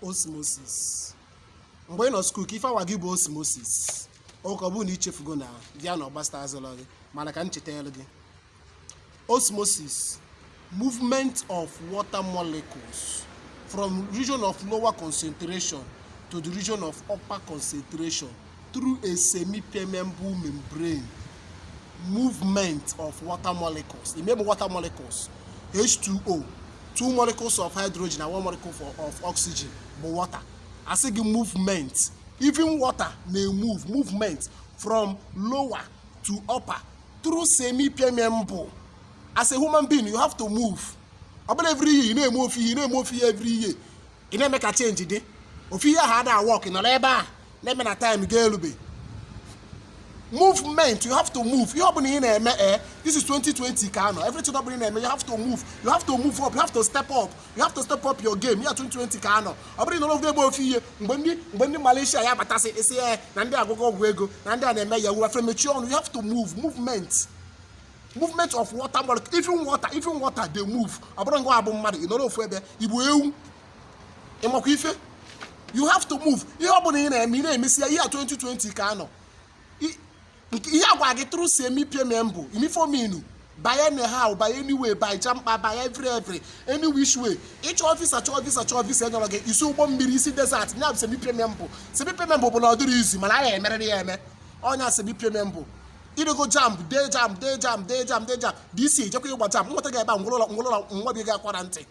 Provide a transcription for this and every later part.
Osmosis. Mgbe ị nọ school ka ife awa gị bụ osmosis. Ọ bụ na ichefugo na bịa na ọgbasta azụlọ gị mana ka m chetara gị. Osmosis, movement of water molecules from region of lower concentration to the region of upper concentration through a semi-permeable membrane. Movement of water molecules. Remember water molecules. H2O, 2 molecules of hydrogen and 1 molecule of oxygen, but water. I say movement. Even water may move. Movement from lower to upper through semi-permeable. As a human being, you have to move. About every year, you move every year. You never make a change today. If you had a walk in a labor, let me time girl be. Movement, you have to move. You have been in a this is 2020 Kano. Everything up in you have to move. You have to move up. You have to step up. You have to step up your game. You are 2020 Kano. I bring all of them both here. When Malaysia, I but I say, Nandi Agogo Wego, Nandi and Emeya, we are from mature. You have to move. Movement. Movement of water molecule. Even water, they move. I bring go above mad. You know where you have to move. You have been in a year 2020 Kano. Ihe agwa gị through semi-permeable uniform by anyhow, by any way, by jumper, by every any which way. Each office enyo gị isi ụgbọ mmiri isi desert na semi-permeable. Semi-permeable bụ na ọ dịrị izi mana anyị emere ya eme. Onya semi-permeable. Idego jump, day jump. DC jekwa ịgba jump. Nweta ga ebe ngwụlọ nwa bi ga akwara ntị.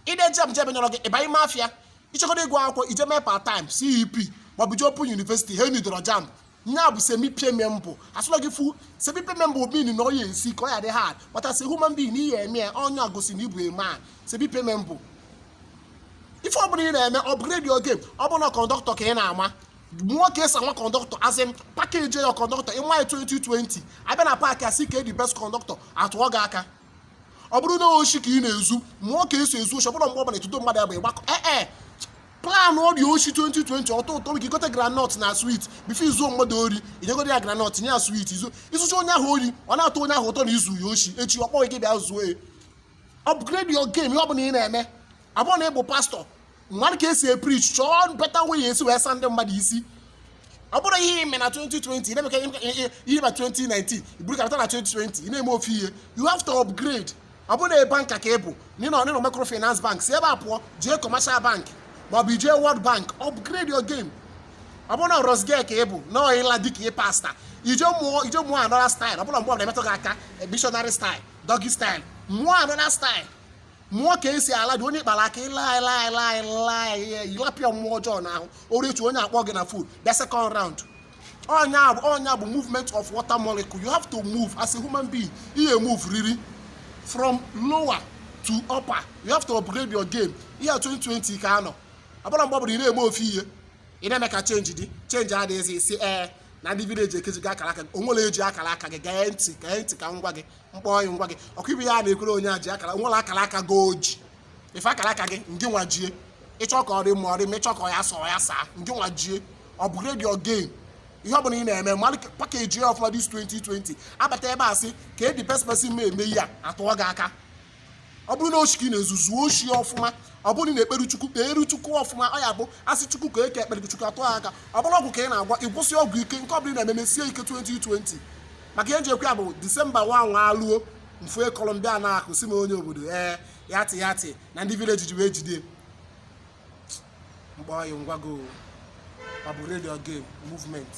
Ide jump jebe nyoro gị ịbanye mafia. Ichekọdo ịgụ akwụkwọ ije mee part time CEP ma bụ Open University he ni doro jump. Now semi-permeable. As long as you semi-permeable meaning no you see ko ya dey hard. But as a human being here me onya gosi ni bu a man. Semi-permeable. If you upgrade your game, obono conductor ka na ama. More case and one conductor as in package your conductor in my 2020. I been a park as CK the best conductor at Wagaka. Obono no shiki na-ezu. More case ezu shobono mbo to do mother be back. Plan all the Oshi 2020 or we got a granite na sweet before you zoom modori you go there granite near sweet isu onya holy ona to onya hoto izu Yoshi echi okpo ike bia zuwe upgrade your game you obuna na eme abona ebo pastor man ka esi preach show better way esi we sand mmadụ isi abona ihe ime na 2020 na make ihe na 2019 iburu ka na 2020 ina eme ofiye you have to upgrade abona e bank ka ebo ni no microfinance bank se ebe apo je commercial bank but BJ World Bank, upgrade your game. Abona Rosgate cable, no ila diki pasta. Ijo more another style. Abona more metogaka, a missionary style, doggy style. More another style. More case ala do ni balake lie. You lap your more jaw now. Or you onya work na food. The second round. Onya movement of water molecule. You have to move as a human being. You move really from lower to upper. You have to upgrade your game. Year 2020 Kano. Abona mbo bụrụ na-eme ofiye ị na-eme ka change adịghị si na ndị village ekezi ga akara aka onwere eji akara aka gị gaa ntị ka ngwa gị mkpọ ngwa gị ọkụ ya na-ekwere onye aji akara onwere akara aka goji ife akara aka gị ndị nwajie ịchọ ka ọ dị ma ọ dị mechọ ka ya saa ndị nwajie upgrade your game ihe ọ bụla ị na-eme ma package of this 2020 abata ebe asị ka the best person eme ya atụọ gị aka ọ bụrụ na oshiki na-ezuzu oshi ọfụma ọ bụrụ na ekperu chukwu ọfụma ọ ya bụ asị chukwu ka eke ekpere chukwu atụ aka ọ bụrụ ọgwụ ka ị na-agwa ịgwụsị ọgwụ ike nke ọ bụrụ na-eme sie ike 2020 maka ihe njekwa bụ Disemba 1 alụọ mfue Colombia na-akụ si m onye obodo yati na ndị village ji wee jide mkpọ ya ngwago ọ bụ radio game movement